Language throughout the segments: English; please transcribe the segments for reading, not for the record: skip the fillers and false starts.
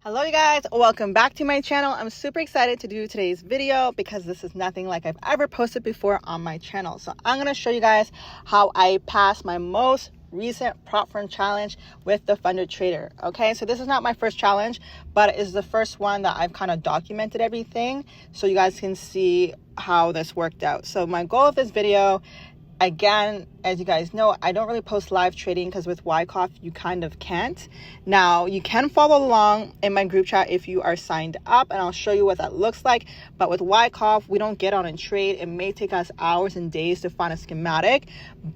Hello you guys, welcome back to my channel. I'm super excited to do today's video because this is nothing like I've ever posted before on my channel. So I'm going to show you guys how I passed my most recent prop firm challenge with the funded trader. Okay, so this is not my first challenge, but it is the first one that I've kind of documented everything so you guys can see how this worked out. So my goal of this video, again, as you guys know, I don't really post live trading because with Wyckoff, you kind of can't. Now, you can follow along in my group chat if you are signed up, and I'll show you what that looks like. But with Wyckoff, we don't get on and trade. It may take us hours and days to find a schematic,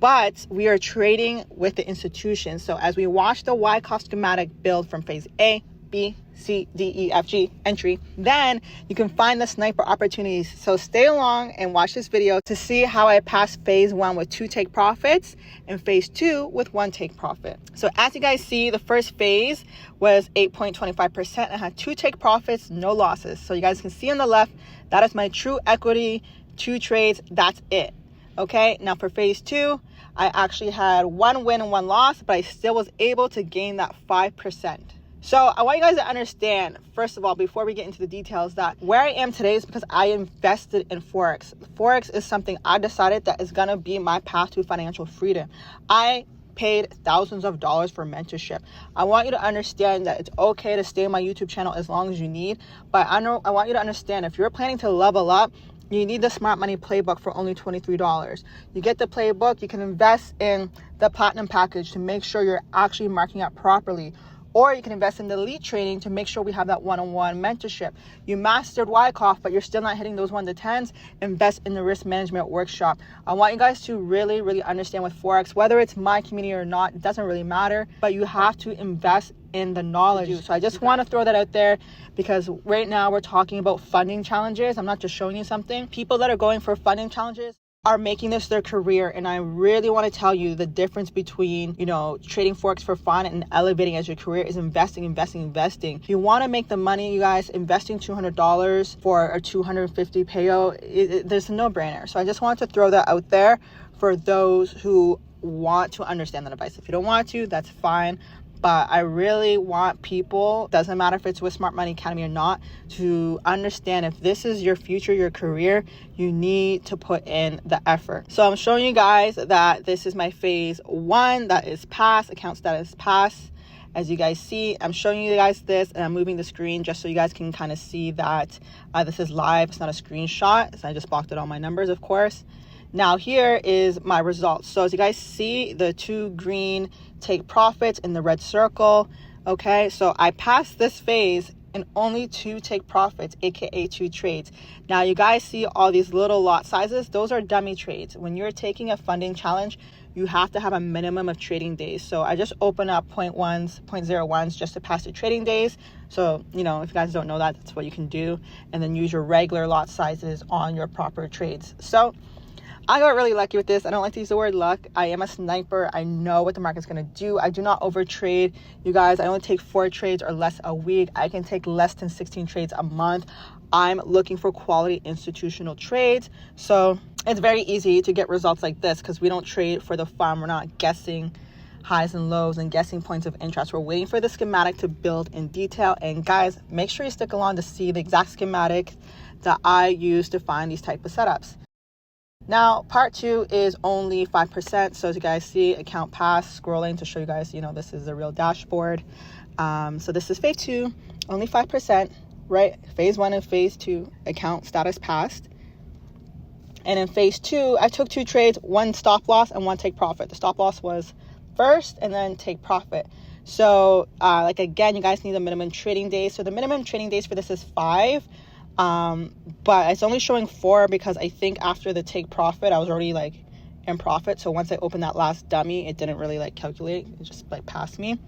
but we are trading with the institution. So as we watch the Wyckoff schematic build from phase A, B, C, D, E, F, G entry, then you can find the sniper opportunities. So stay along and watch this video to see how I passed phase 1 with 2 take profits and phase 2 with 1 take profit. So as you guys see, the first phase was 8.25% and had 2 take profits, no losses. So you guys can see on the left, that is my true equity, 2 trades, that's it. Okay, now for phase 2, I actually had 1 win and 1 loss, but I still was able to gain that 5%. So I want you guys to understand, first of all, before we get into the details, that where I am today is because I invested in Forex. Forex is something I decided that is going to be my path to financial freedom. I paid thousands of dollars for mentorship. I want you to understand that it's okay to stay on my YouTube channel as long as you need, but I want you to understand if you're planning to level up, you need the Smart Money Playbook for only $23. You get the playbook, you can invest in the Platinum package to make sure you're actually marking up properly. Or you can invest in the elite training to make sure we have that one-on-one mentorship. You mastered Wyckoff, but you're still not hitting those 1 to 10s. Invest in the risk management workshop. I want you guys to really understand with Forex, whether it's my community or not, it doesn't really matter, but you have to invest in the knowledge. So I just want to throw that out there because right now we're talking about funding challenges. I'm not just showing you something. People that are going for funding challenges are making this their career, and I really want to tell you the difference between, trading Forex for fun and elevating as your career is investing. If you want to make the money, you guys, investing $200 for a $250 payout, there's a no-brainer. So I just wanted to throw that out there for those who want to understand that advice. If you don't want to, that's fine. But I really want people, doesn't matter if it's with Smart Money Academy or not, to understand if this is your future, your career, you need to put in the effort. So I'm showing you guys that this is my phase 1 that is passed, account status passed. As you guys see, I'm showing you guys this and I'm moving the screen just so you guys can kind of see that this is live. It's not a screenshot. So I just blocked out all my numbers, of course. Now here is my results. So as you guys see, the 2 green take profits in the red circle. Okay, so I passed this phase in only 2 take profits, aka 2 trades. Now you guys see all these little lot sizes, those are dummy trades. When you're taking a funding challenge, you have to have a minimum of trading days. So I just open up 0.1s, 0.01s just to pass the trading days. So, if you guys don't know that, that's what you can do. And then use your regular lot sizes on your proper trades. So I got really lucky with this. I don't like to use the word luck. I am a sniper. I know what the market's going to do. I do not overtrade. You guys, I only take 4 trades or less a week. I can take less than 16 trades a month. I'm looking for quality institutional trades. So it's very easy to get results like this because we don't trade for the fun. We're not guessing highs and lows and guessing points of interest. We're waiting for the schematic to build in detail. And guys, make sure you stick along to see the exact schematic that I use to find these type of setups. Now, part 2 is only 5%. So as you guys see, account pass, scrolling to show you guys, this is the real dashboard. So this is phase 2, only 5%, right? Phase 1 and phase 2, account status passed. And in phase 2, I took 2 trades, 1 stop loss and 1 take profit. The stop loss was first and then take profit. So again, you guys need a minimum trading days. So the minimum trading days for this is 5. But it's only showing 4 because I think after the take profit, I was already in profit. So once I opened that last dummy, it didn't really calculate. It just passed me.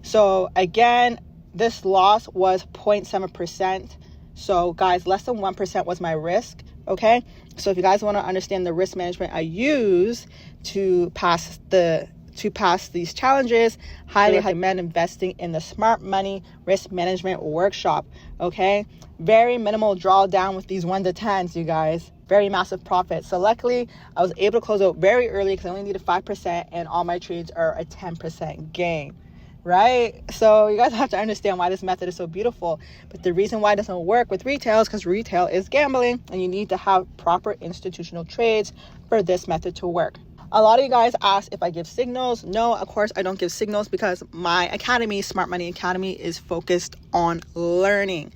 So again, this loss was 0.7%. So guys, less than 1% was my risk. Okay. So if you guys want to understand the risk management I use to pass these challenges, highly recommend investing in the Smart Money Risk Management Workshop. Okay, very minimal drawdown with these 1 to 10s, you guys. Very massive profit. So luckily, I was able to close out very early because I only needed 5%, and all my trades are a 10% gain. right? So you guys have to understand why this method is so beautiful. But the reason why it doesn't work with retail is because retail is gambling, and you need to have proper institutional trades for this method to work. A lot of you guys ask if I give signals. No, of course I don't give signals, because my academy, Smart Money Academy, is focused on learning.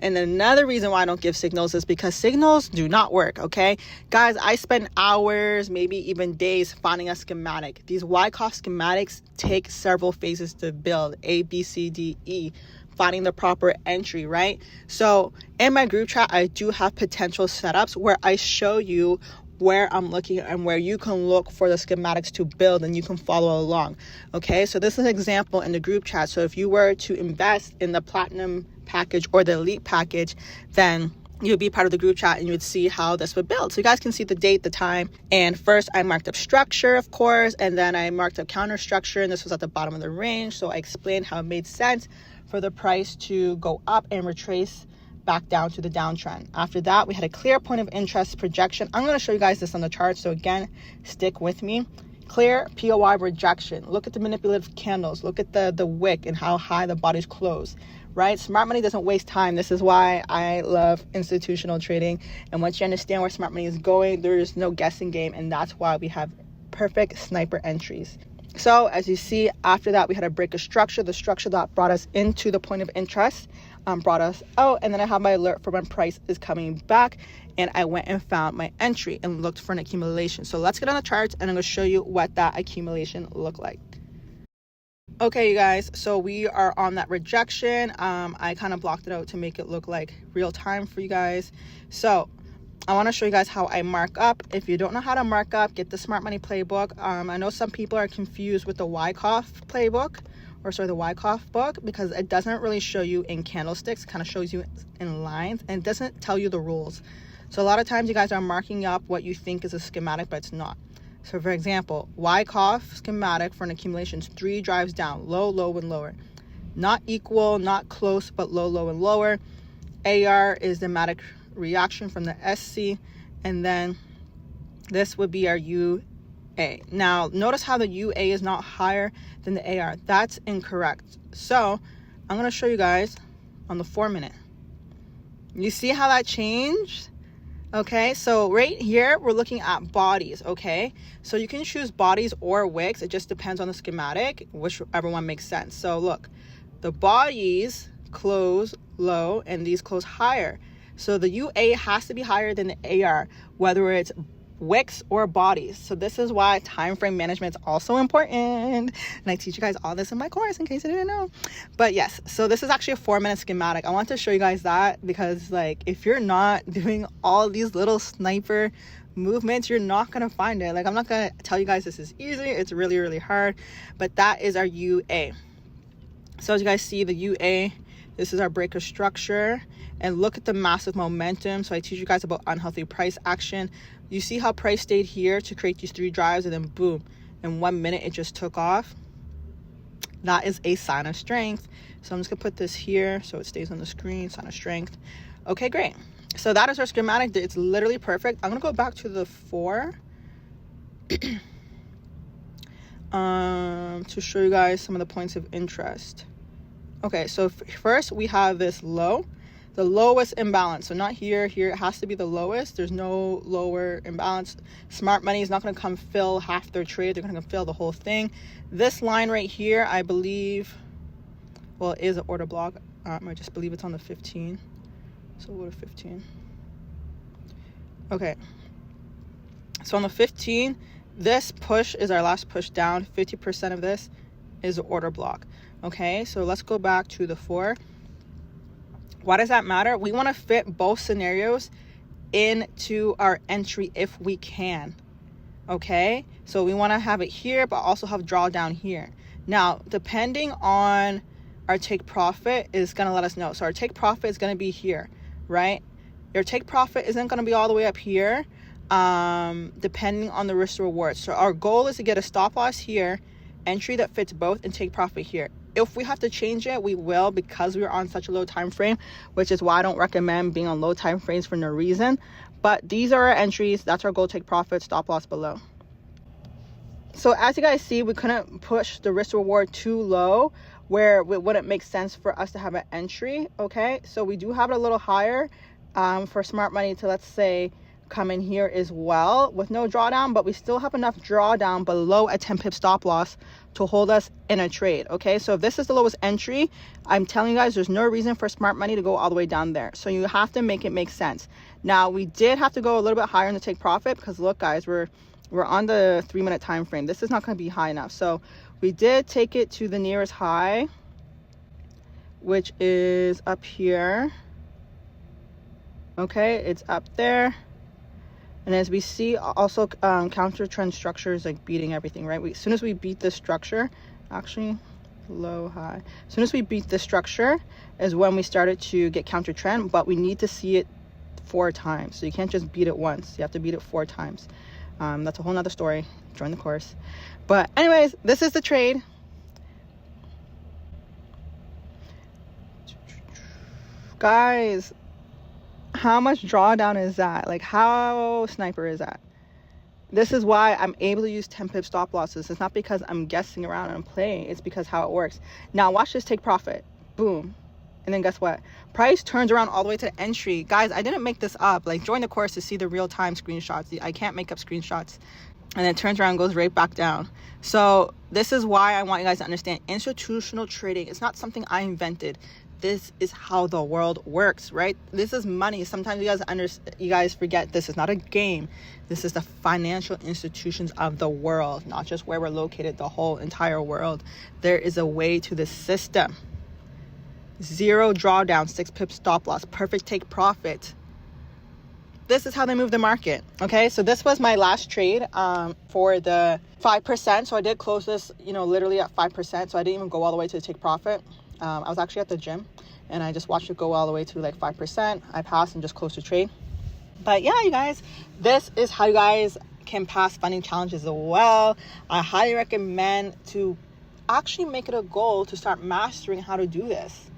And another reason why I don't give signals is because signals do not work, okay? Guys, I spend hours, maybe even days, finding a schematic. These Wyckoff schematics take several phases to build, A, B, C, D, E, finding the proper entry, right? So in my group chat, I do have potential setups where I show you where I'm looking and where you can look for the schematics to build, and you can follow along, okay? So this is an example in the group chat. So if you were to invest in the platinum package or the elite package, then you would be part of the group chat and you would see how this would build. So you guys can see the date, the time. And first I marked up structure, of course, and then I marked up counter structure, and this was at the bottom of the range. So I explained how it made sense for the price to go up and retrace back down to the downtrend. After that, we had a clear point of interest projection. I'm going to show you guys this on the chart, so again, stick with me. Clear POI rejection. Look at the manipulative candles. Look at the wick and how high the bodies close, right? Smart money doesn't waste time. This is why I love institutional trading. And once you understand where smart money is going, there is no guessing game, and that's why we have perfect sniper entries. So as you see, after that, we had a break of structure. The structure that brought us into the point of interest brought us out, and then I have my alert for when price is coming back, and I went and found my entry and looked for an accumulation. So let's get on the charts, and I'm going to show you what that accumulation looked like. Okay, you guys, so we are on that rejection. I kind of blocked it out to make it look like real time for you guys. So I want to show you guys how I mark up. If you don't know how to mark up, get the Smart Money playbook. I know some people are confused with the Wyckoff playbook, or sorry, the Wyckoff book, because it doesn't really show you in candlesticks. It kind of shows you in lines, and it doesn't tell you the rules. So a lot of times you guys are marking up what you think is a schematic, but it's not. So for example, Wyckoff schematic for an accumulation is 3 drives down, low, low, and lower. Not equal, not close, but low, low, and lower. AR is the dramatic reaction from the SC, and then this would be our UA. Now notice how the UA is not higher than the AR. That's incorrect. So I'm going to show you guys on the 4-minute. You see how that changed? Okay, so right here we're looking at bodies. Okay, so you can choose bodies or wicks. It just depends on the schematic, whichever one makes sense. So look, the bodies close low and these close higher. So the UA has to be higher than the AR, whether it's wicks or bodies. So this is why time frame management is also important, and I teach you guys all this in my course in case you didn't know. But yes, so this is actually a 4-minute schematic. I want to show you guys that, because like if you're not doing all these little sniper movements, you're not gonna find it. Like, I'm not gonna tell you guys this is easy. It's really, really hard. But that is our UA. So as you guys see, the UA, this is our breaker structure, and look at the massive momentum. So I teach you guys about unhealthy price action. You see how price stayed here to create these 3 drives, and then boom, in 1 minute it just took off. That is a sign of strength. So I'm just gonna put this here so it stays on the screen. Sign of strength. Okay, great. So that is our schematic. It's literally perfect. I'm gonna go back to the 4 to show you guys some of the points of interest. Okay, so first we have this low, the lowest imbalance. So not here, here it has to be the lowest. There's no lower imbalance. Smart money is not going to come fill half their trade. They're going to fill the whole thing. This line right here, I believe, well, it is an order block. I just believe it's on the 15. So we'll go to 15. Okay. So on the 15, this push is our last push down. 50% of this is an order block. Okay, so let's go back to the 4. Why does that matter? We want to fit both scenarios into our entry if we can. Okay, so we want to have it here, but also have drawdown here. Now, depending on our take profit is going to let us know. So our take profit is going to be here, right? Your take profit isn't going to be all the way up here, depending on the risk to reward. So our goal is to get a stop loss here, entry that fits both, and take profit here. If we have to change it, we will, because we're on such a low time frame, which is why I don't recommend being on low time frames for no reason. But these are our entries. That's our goal, take profit, stop loss below. So as you guys see, we couldn't push the risk reward too low where it wouldn't make sense for us to have an entry. Okay, so we do have it a little higher for smart money to, let's say, come in here as well with no drawdown, but we still have enough drawdown below a 10 pip stop loss to hold us in a trade. Okay, so if this is the lowest entry, I'm telling you guys, there's no reason for smart money to go all the way down there. So you have to make it make sense. Now we did have to go a little bit higher in the take profit because look guys, we're on the 3-minute time frame. This is not going to be high enough. So we did take it to the nearest high, which is up here. Okay, it's up there. And as we see, also counter trend structure is like beating everything, right? As soon as we beat this structure, actually low, high. As soon as we beat this structure is when we started to get counter trend, but we need to see it 4 times. So you can't just beat it once. You have to beat it 4 times. That's a whole nother story. Join the course. But anyways, this is the trade. Guys, how much drawdown is that? Like, how sniper is that? This is why I'm able to use 10 pip stop losses. It's not because I'm guessing around and playing. It's because how it works. Now watch this take profit. Boom. And then guess what? Price turns around all the way to the entry. Guys, I didn't make this up. Like, join the course to see the real-time screenshots. I can't make up screenshots. And then it turns around and goes right back down. So this is why I want you guys to understand institutional trading. It's not something I invented. This is how the world works, right? This is money. Sometimes you guys forget this is not a game. This is the financial institutions of the world, not just where we're located, the whole entire world. There is a way to this system. 0 drawdown, 6 pip stop loss, perfect take profit. This is how they move the market. Okay, so this was my last trade for the 5%. So I did close this, literally at 5%. So I didn't even go all the way to the take profit. I was actually at the gym and I just watched it go all the way to like 5%. I passed and just closed the trade. But yeah, you guys, this is how you guys can pass funding challenges as well. I highly recommend to actually make it a goal to start mastering how to do this.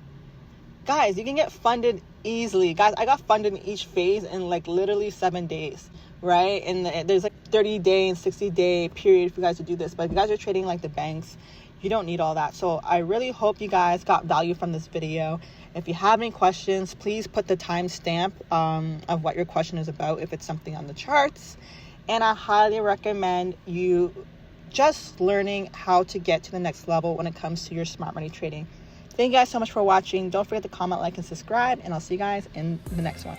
Guys, you can get funded easily. Guys, I got funded in each phase in like literally 7 days, right? And there's like 30-day and 60-day period for you guys to do this. But if you guys are trading like the banks, you don't need all that. So I really hope you guys got value from this video. If you have any questions, please put the timestamp of what your question is about if it's something on the charts. And I highly recommend you just learning how to get to the next level when it comes to your smart money trading. Thank you guys so much for watching. Don't forget to comment, like, and subscribe, and I'll see you guys in the next one.